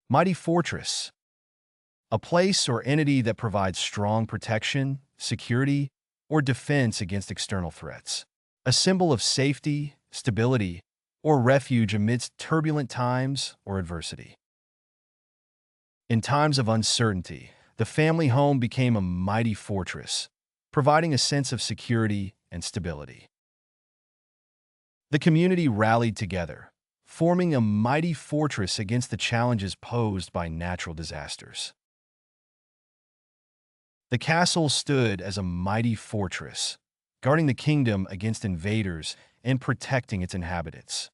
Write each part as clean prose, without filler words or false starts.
Mighty fortress, a place or entity that provides strong protection, security, or defense against external threats. A symbol of safety, stability, or refuge amidst turbulent times or adversity. In times of uncertainty, the family home became a mighty fortress, providing a sense of security and stability. The community rallied together, forming a mighty fortress against the challenges posed by natural disasters. The castle stood as a mighty fortress, guarding the kingdom against invaders and protecting its inhabitants.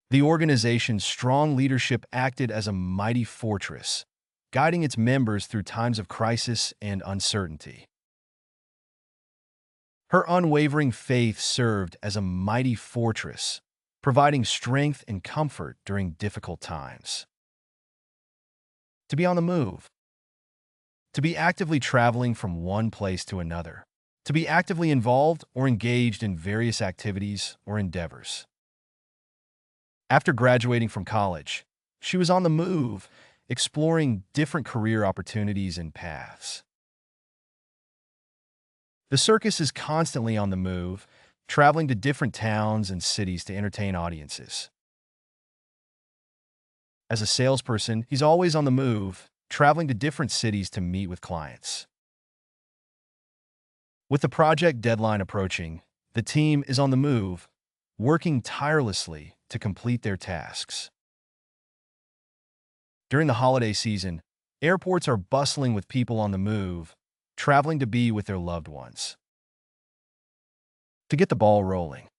The organization's strong leadership acted as a mighty fortress, guiding its members through times of crisis and uncertainty. Her unwavering faith served as a mighty fortress, providing strength and comfort during difficult times. To be on the move. To be actively traveling from one place to another. To be actively involved or engaged in various activities or endeavors. After graduating from college, she was on the move, exploring different career opportunities and paths. The circus is constantly on the move, traveling to different towns and cities to entertain audiences. As a salesperson, he's always on the move, traveling to different cities to meet with clients. With the project deadline approaching, the team is on the move, working tirelessly to complete their tasks. During the holiday season, airports are bustling with people on the move, traveling to be with their loved ones. To get the ball rolling.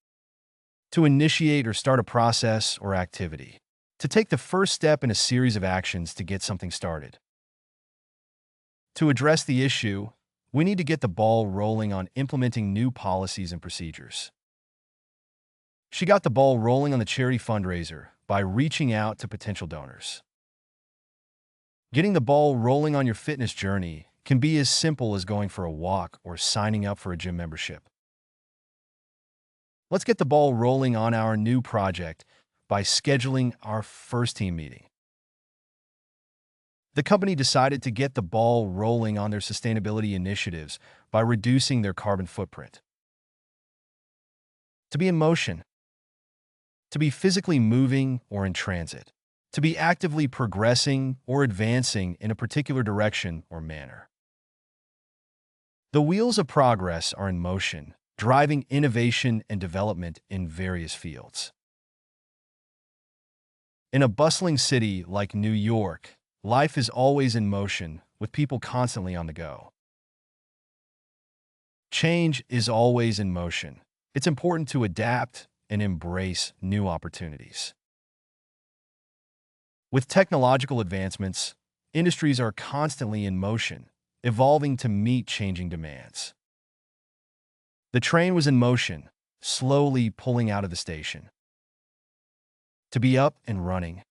To initiate or start a process or activity. To take the first step in a series of actions to get something started. To address the issue, we need to get the ball rolling on implementing new policies and procedures. She got the ball rolling on the charity fundraiser by reaching out to potential donors. Getting the ball rolling on your fitness journey can be as simple as going for a walk or signing up for a gym membership. Let's get the ball rolling on our new project by scheduling our first team meeting. The company decided to get the ball rolling on their sustainability initiatives by reducing their carbon footprint. To be in motion. To be physically moving or in transit. To be actively progressing or advancing in a particular direction or manner. The wheels of progress are in motion, driving innovation and development in various fields. In a bustling city like New York, life is always in motion, with people constantly on the go. Change is always in motion. It's important to adapt and embrace new opportunities. With technological advancements, industries are constantly in motion, evolving to meet changing demands. The train was in motion, slowly pulling out of the station. To be up and running.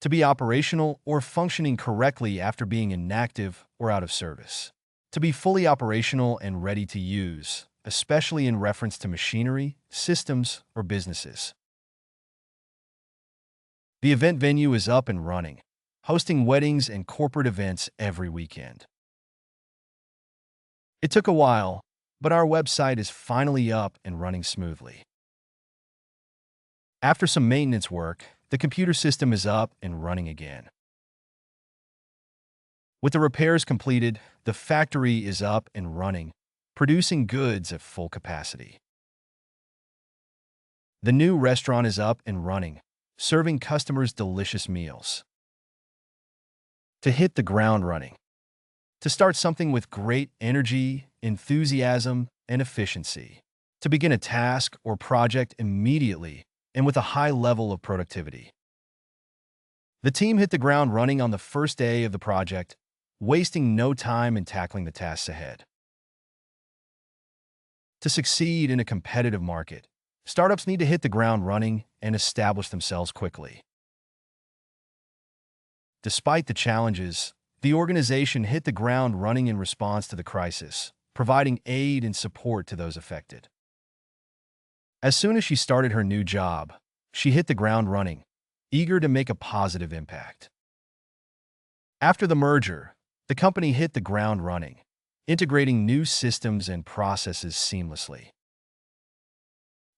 To be operational or functioning correctly after being inactive or out of service. To be fully operational and ready to use, especially in reference to machinery, systems, or businesses. The event venue is up and running, hosting weddings and corporate events every weekend. It took a while, but our website is finally up and running smoothly. After some maintenance work, the computer system is up and running again. With the repairs completed, the factory is up and running, producing goods at full capacity. The new restaurant is up and running, serving customers delicious meals. To hit the ground running. To start something with great energy, enthusiasm, and efficiency. To begin a task or project immediately and with a high level of productivity. The team hit the ground running on the first day of the project, wasting no time in tackling the tasks ahead. To succeed in a competitive market, startups need to hit the ground running and establish themselves quickly. Despite the challenges, the organization hit the ground running in response to the crisis, providing aid and support to those affected. As soon as she started her new job, she hit the ground running, eager to make a positive impact. After the merger, the company hit the ground running, integrating new systems and processes seamlessly.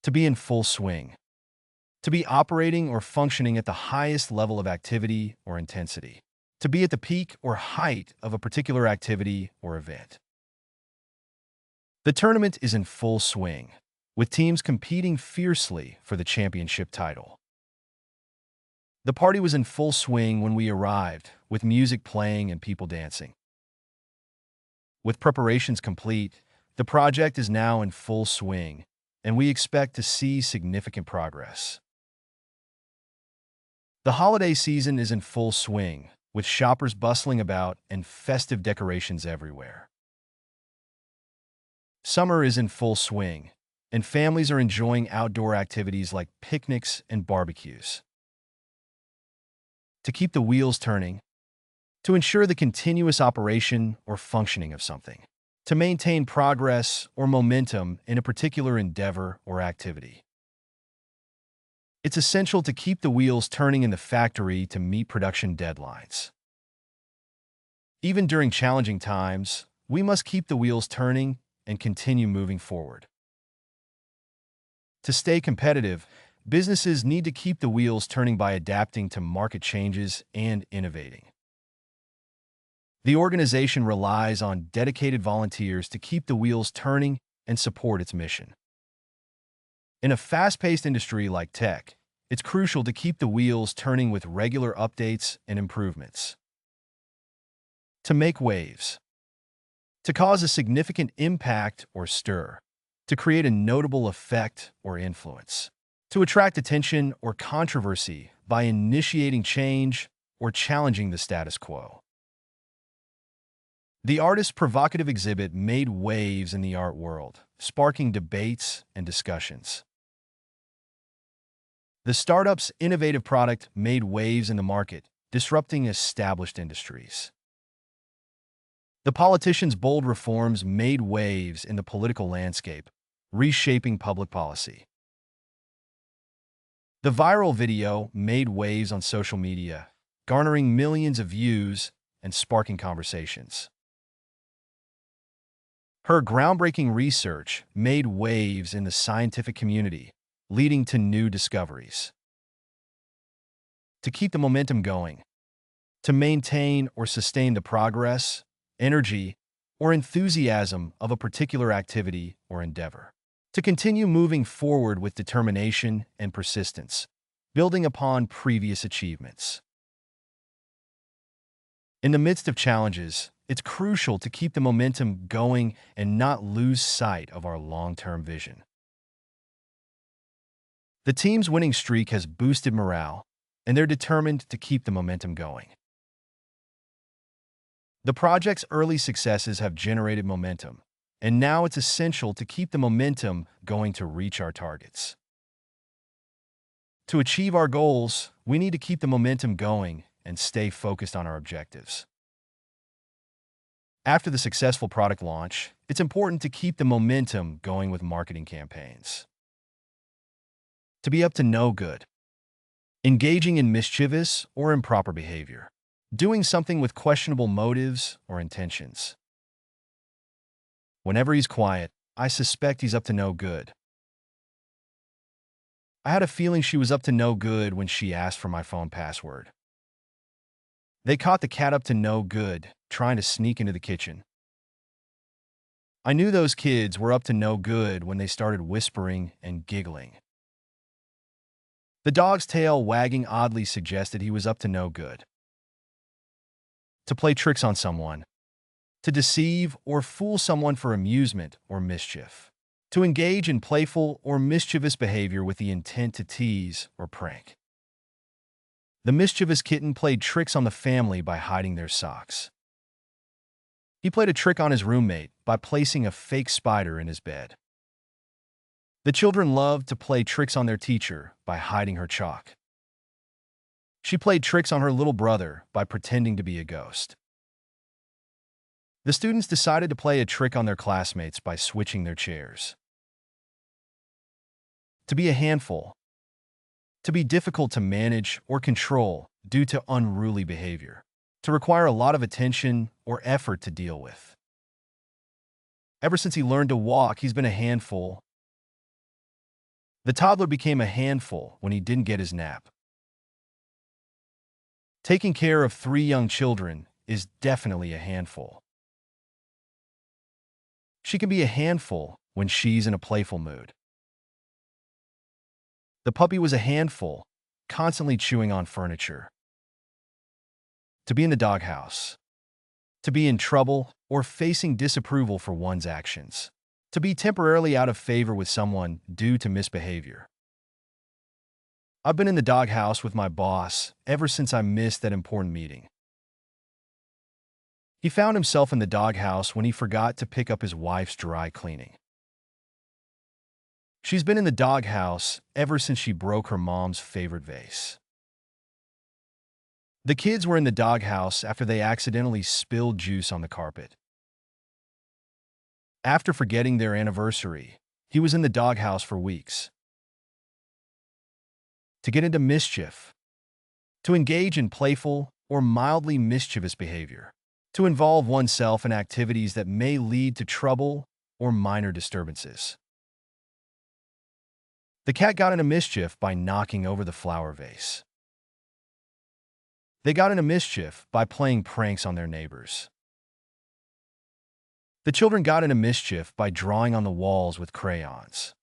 To be in full swing. To be operating or functioning at the highest level of activity or intensity. To be at the peak or height of a particular activity or event. The tournament is in full swing, with teams competing fiercely for the championship title. The party was in full swing when we arrived, with music playing and people dancing. With preparations complete, the project is now in full swing, and we expect to see significant progress. The holiday season is in full swing, with shoppers bustling about and festive decorations everywhere. Summer is in full swing, and families are enjoying outdoor activities like picnics and barbecues. To keep the wheels turning. To ensure the continuous operation or functioning of something. To maintain progress or momentum in a particular endeavor or activity. It's essential to keep the wheels turning in the factory to meet production deadlines. Even during challenging times, we must keep the wheels turning and continue moving forward. To stay competitive, businesses need to keep the wheels turning by adapting to market changes and innovating. The organization relies on dedicated volunteers to keep the wheels turning and support its mission. In a fast-paced industry like tech, it's crucial to keep the wheels turning with regular updates and improvements. To make waves. To cause a significant impact or stir. To create a notable effect or influence. To attract attention or controversy by initiating change or challenging the status quo. The artist's provocative exhibit made waves in the art world, sparking debates and discussions. The startup's innovative product made waves in the market, disrupting established industries. The politician's bold reforms made waves in the political landscape, reshaping public policy. The viral video made waves on social media, garnering millions of views and sparking conversations. Her groundbreaking research made waves in the scientific community, leading to new discoveries. To keep the momentum going. To maintain or sustain the progress, energy, or enthusiasm of a particular activity or endeavor. To continue moving forward with determination and persistence, building upon previous achievements. In the midst of challenges, it's crucial to keep the momentum going and not lose sight of our long-term vision. The team's winning streak has boosted morale, and they're determined to keep the momentum going. The project's early successes have generated momentum, and now it's essential to keep the momentum going to reach our targets. To achieve our goals, we need to keep the momentum going and stay focused on our objectives. After the successful product launch, it's important to keep the momentum going with marketing campaigns. To be up to no good. Engaging in mischievous or improper behavior. Doing something with questionable motives or intentions. Whenever he's quiet, I suspect he's up to no good. I had a feeling she was up to no good when she asked for my phone password. They caught the cat up to no good, trying to sneak into the kitchen. I knew those kids were up to no good when they started whispering and giggling. The dog's tail wagging oddly suggested he was up to no good. To play tricks on someone. To deceive or fool someone for amusement or mischief. To engage in playful or mischievous behavior with the intent to tease or prank. The mischievous kitten played tricks on the family by hiding their socks. He played a trick on his roommate by placing a fake spider in his bed. The children loved to play tricks on their teacher by hiding her chalk. She played tricks on her little brother by pretending to be a ghost. The students decided to play a trick on their classmates by switching their chairs. To be a handful. To be difficult to manage or control due to unruly behavior. To require a lot of attention or effort to deal with. Ever since he learned to walk, he's been a handful. The toddler became a handful when he didn't get his nap. Taking care of 3 young children is definitely a handful. She can be a handful when she's in a playful mood. The puppy was a handful, constantly chewing on furniture. To be in the doghouse. To be in trouble or facing disapproval for one's actions. To be temporarily out of favor with someone due to misbehavior. I've been in the doghouse with my boss ever since I missed that important meeting. He found himself in the doghouse when he forgot to pick up his wife's dry cleaning. She's been in the doghouse ever since she broke her mom's favorite vase. The kids were in the doghouse after they accidentally spilled juice on the carpet. After forgetting their anniversary, he was in the doghouse for weeks. To get into mischief. To engage in playful or mildly mischievous behavior. To involve oneself in activities that may lead to trouble or minor disturbances. The cat got into mischief by knocking over the flower vase. They got into mischief by playing pranks on their neighbors. The children got into mischief by drawing on the walls with crayons.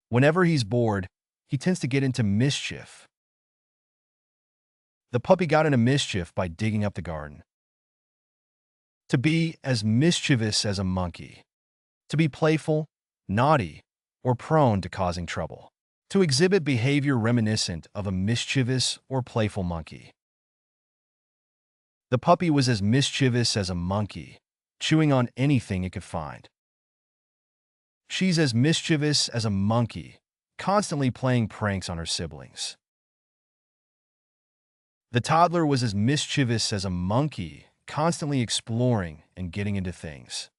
Whenever he's bored, he tends to get into mischief. The puppy got into mischief by digging up the garden. To be as mischievous as a monkey. To be playful, naughty, or prone to causing trouble. To exhibit behavior reminiscent of a mischievous or playful monkey. The puppy was as mischievous as a monkey, chewing on anything it could find. She's as mischievous as a monkey, constantly playing pranks on her siblings. The toddler was as mischievous as a monkey, constantly exploring and getting into things.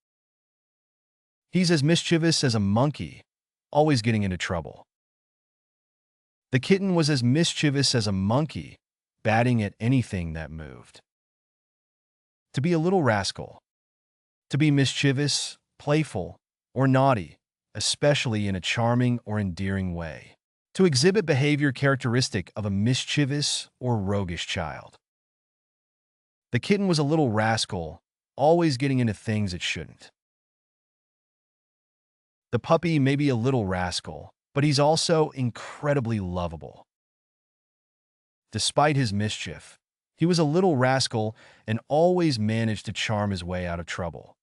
He's as mischievous as a monkey, always getting into trouble. The kitten was as mischievous as a monkey, batting at anything that moved. To be a little rascal. To be mischievous, playful, or naughty, especially in a charming or endearing way. To exhibit behavior characteristic of a mischievous or roguish child. The kitten was a little rascal, always getting into things it shouldn't. The puppy may be a little rascal, but he's also incredibly lovable. Despite his mischief, he was a little rascal and always managed to charm his way out of trouble.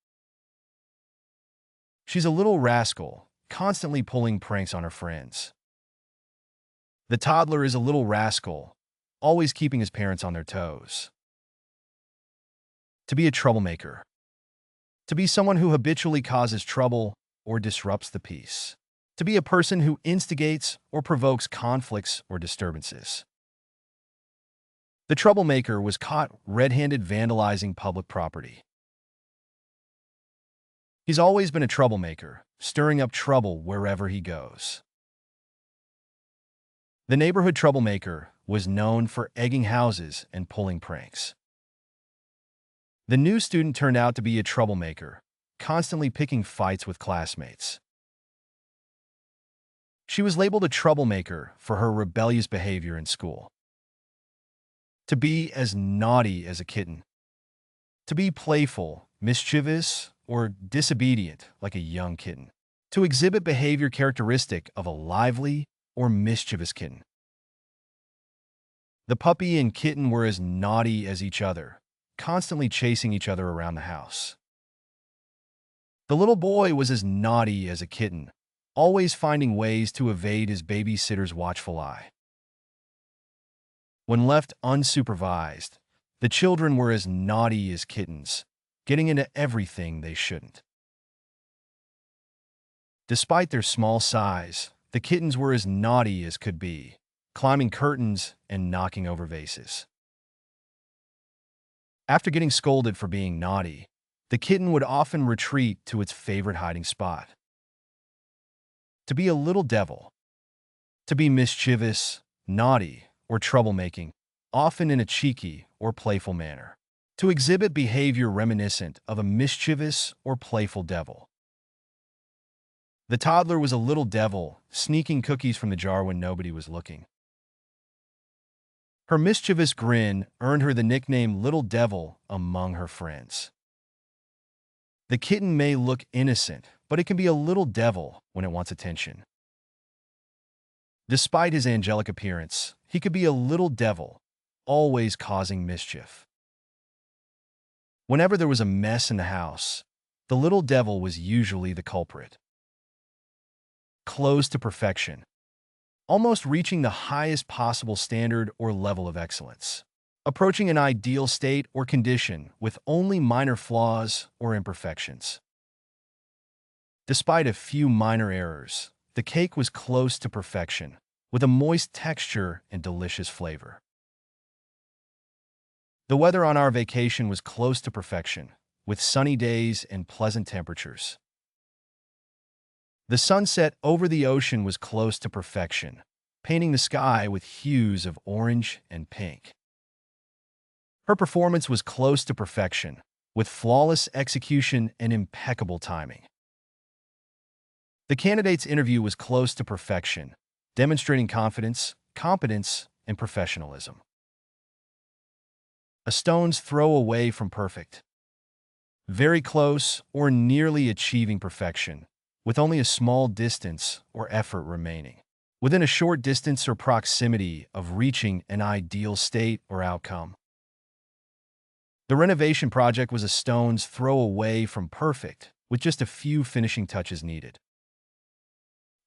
She's a little rascal, constantly pulling pranks on her friends. The toddler is a little rascal, always keeping his parents on their toes. To be a troublemaker. To be someone who habitually causes trouble or disrupts the peace. To be a person who instigates or provokes conflicts or disturbances. The troublemaker was caught red-handed vandalizing public property. He's always been a troublemaker, stirring up trouble wherever he goes. The neighborhood troublemaker was known for egging houses and pulling pranks. The new student turned out to be a troublemaker, constantly picking fights with classmates. She was labeled a troublemaker for her rebellious behavior in school. To be as naughty as a kitten. To be playful, mischievous, or disobedient like a young kitten. To exhibit behavior characteristic of a lively or mischievous kitten. The puppy and kitten were as naughty as each other, constantly chasing each other around the house. The little boy was as naughty as a kitten, always finding ways to evade his babysitter's watchful eye. When left unsupervised, the children were as naughty as kittens, getting into everything they shouldn't. Despite their small size, the kittens were as naughty as could be, climbing curtains and knocking over vases. After getting scolded for being naughty, the kitten would often retreat to its favorite hiding spot. To be a little devil. To be mischievous, naughty, or troublemaking, often in a cheeky or playful manner. To exhibit behavior reminiscent of a mischievous or playful devil. The toddler was a little devil, sneaking cookies from the jar when nobody was looking. Her mischievous grin earned her the nickname Little Devil among her friends. The kitten may look innocent, but it can be a little devil when it wants attention. Despite his angelic appearance, he could be a little devil, always causing mischief. Whenever there was a mess in the house, the little devil was usually the culprit. Close to perfection, almost reaching the highest possible standard or level of excellence. Approaching an ideal state or condition with only minor flaws or imperfections. Despite a few minor errors, the cake was close to perfection, with a moist texture and delicious flavor. The weather on our vacation was close to perfection, with sunny days and pleasant temperatures. The sunset over the ocean was close to perfection, painting the sky with hues of orange and pink. Her performance was close to perfection, with flawless execution and impeccable timing. The candidate's interview was close to perfection, demonstrating confidence, competence, and professionalism. A stone's throw away from perfect. Very close or nearly achieving perfection, with only a small distance or effort remaining. Within a short distance or proximity of reaching an ideal state or outcome. The renovation project was a stone's throw away from perfect, with just a few finishing touches needed.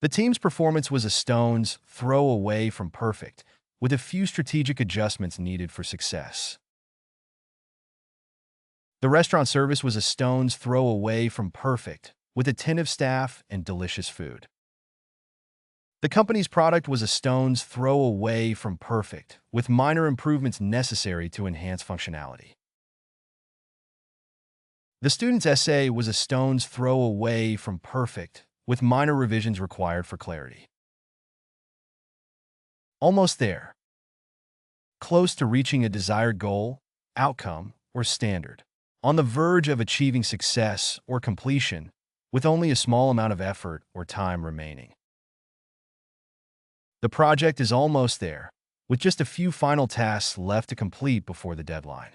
The team's performance was a stone's throw away from perfect, with a few strategic adjustments needed for success. The restaurant service was a stone's throw away from perfect, with attentive staff and delicious food. The company's product was a stone's throw away from perfect, with minor improvements necessary to enhance functionality. The student's essay was a stone's throw away from perfect, with minor revisions required for clarity. Almost there. Close to reaching a desired goal, outcome, or standard. On the verge of achieving success or completion, with only a small amount of effort or time remaining. The project is almost there, with just a few final tasks left to complete before the deadline.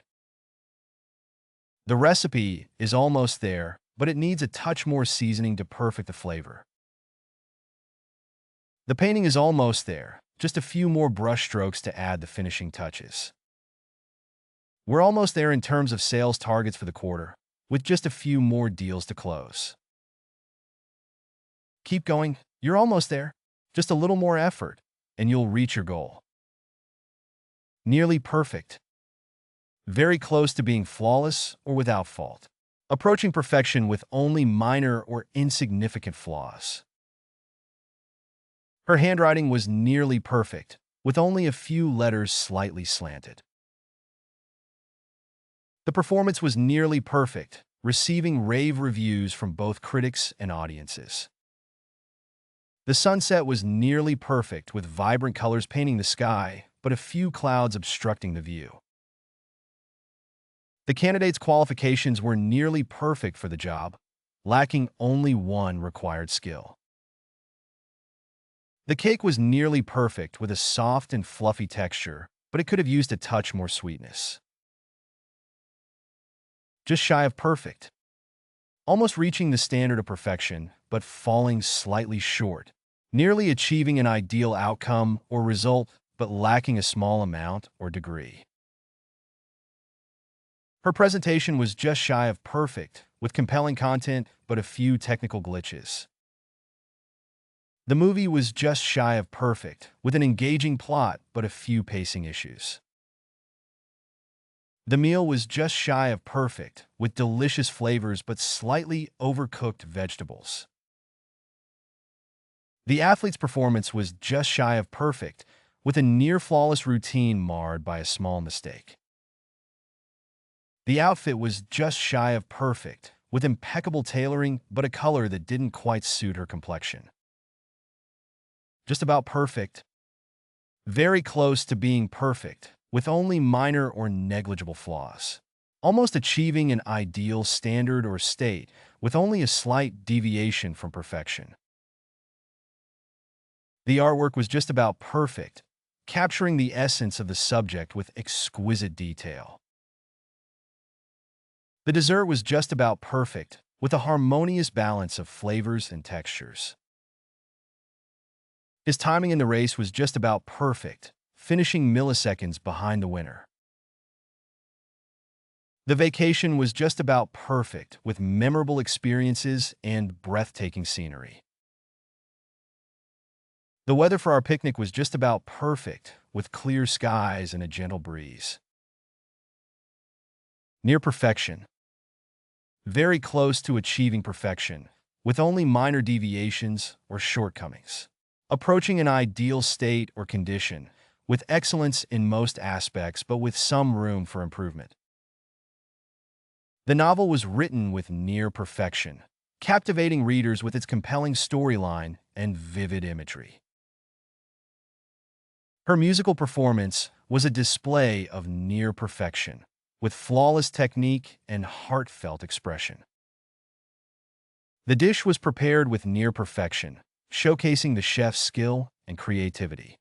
The recipe is almost there, but it needs a touch more seasoning to perfect the flavor. The painting is almost there, just a few more brush strokes to add the finishing touches. We're almost there in terms of sales targets for the quarter, with just a few more deals to close. Keep going, you're almost there. Just a little more effort, and you'll reach your goal. Nearly perfect. Very close to being flawless or without fault. Approaching perfection with only minor or insignificant flaws. Her handwriting was nearly perfect, with only a few letters slightly slanted. The performance was nearly perfect, receiving rave reviews from both critics and audiences. The sunset was nearly perfect, with vibrant colors painting the sky, but a few clouds obstructing the view. The candidate's qualifications were nearly perfect for the job, lacking only one required skill. The cake was nearly perfect with a soft and fluffy texture, but it could have used a touch more sweetness. Just shy of perfect. Almost reaching the standard of perfection, but falling slightly short. Nearly achieving an ideal outcome or result, but lacking a small amount or degree. Her presentation was just shy of perfect, with compelling content but a few technical glitches. The movie was just shy of perfect, with an engaging plot but a few pacing issues. The meal was just shy of perfect, with delicious flavors but slightly overcooked vegetables. The athlete's performance was just shy of perfect, with a near-flawless routine marred by a small mistake. The outfit was just shy of perfect, with impeccable tailoring but a color that didn't quite suit her complexion. just about perfect. Very close to being perfect, with only minor or negligible flaws. Almost achieving an ideal standard or state, with only a slight deviation from perfection. The artwork was just about perfect, capturing the essence of the subject with exquisite detail. The dessert was just about perfect, with a harmonious balance of flavors and textures. His timing in the race was just about perfect, finishing milliseconds behind the winner. The vacation was just about perfect, with memorable experiences and breathtaking scenery. The weather for our picnic was just about perfect, with clear skies and a gentle breeze. Near perfection. Very close to achieving perfection, with only minor deviations or shortcomings. Approaching an ideal state or condition, with excellence in most aspects but with some room for improvement. The novel was written with near perfection, captivating readers with its compelling storyline and vivid imagery. Her musical performance was a display of near perfection, with flawless technique and heartfelt expression. The dish was prepared with near perfection, showcasing the chef's skill and creativity.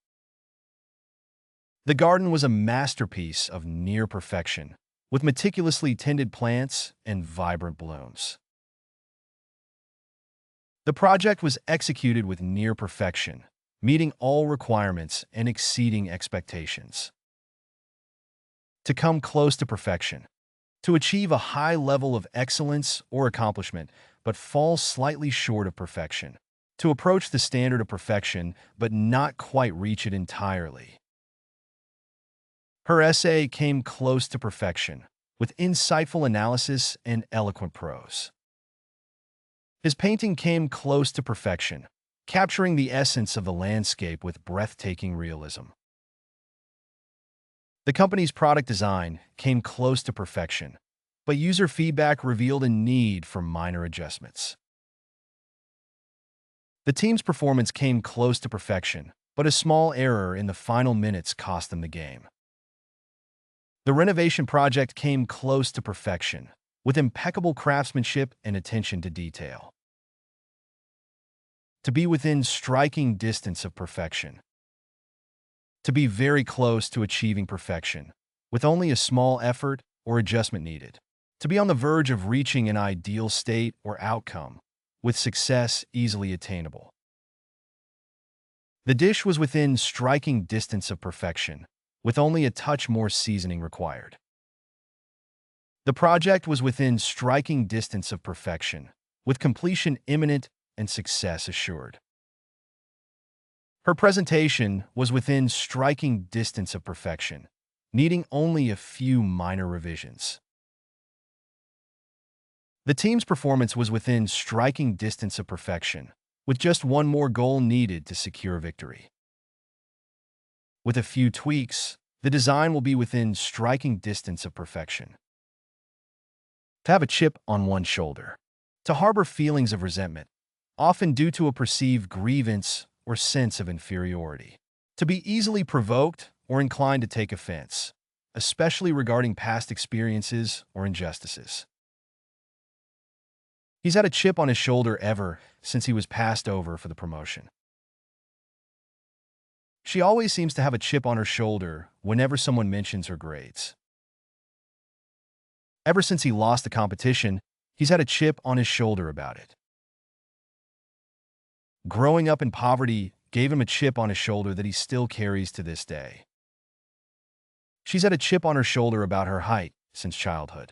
The garden was a masterpiece of near perfection, with meticulously tended plants and vibrant blooms. The project was executed with near perfection, meeting all requirements and exceeding expectations. To come close to perfection. To achieve a high level of excellence or accomplishment, but fall slightly short of perfection. To approach the standard of perfection, but not quite reach it entirely. Her essay came close to perfection, with insightful analysis and eloquent prose. His painting came close to perfection, capturing the essence of the landscape with breathtaking realism. The company's product design came close to perfection, but user feedback revealed a need for minor adjustments. The team's performance came close to perfection, but a small error in the final minutes cost them the game. The renovation project came close to perfection, with impeccable craftsmanship and attention to detail. To be within striking distance of perfection. To be very close to achieving perfection, with only a small effort or adjustment needed. To be on the verge of reaching an ideal state or outcome, with success easily attainable. The dish was within striking distance of perfection, with only a touch more seasoning required. The project was within striking distance of perfection, with completion imminent and success assured. Her presentation was within striking distance of perfection, needing only a few minor revisions. The team's performance was within striking distance of perfection, with just one more goal needed to secure victory. With a few tweaks, the design will be within striking distance of perfection. To have a chip on one's shoulder. To harbor feelings of resentment, often due to a perceived grievance or sense of inferiority. To be easily provoked or inclined to take offense, especially regarding past experiences or injustices. He's had a chip on his shoulder ever since he was passed over for the promotion. She always seems to have a chip on her shoulder whenever someone mentions her grades. Ever since he lost the competition, he's had a chip on his shoulder about it. Growing up in poverty gave him a chip on his shoulder that he still carries to this day. She's had a chip on her shoulder about her height since childhood.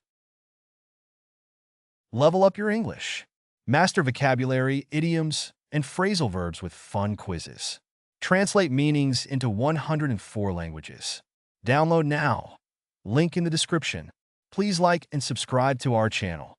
Level up your English. Master vocabulary, idioms, and phrasal verbs with fun quizzes. Translate meanings into 104 languages. Download now. Link in the description. Please like and subscribe to our channel.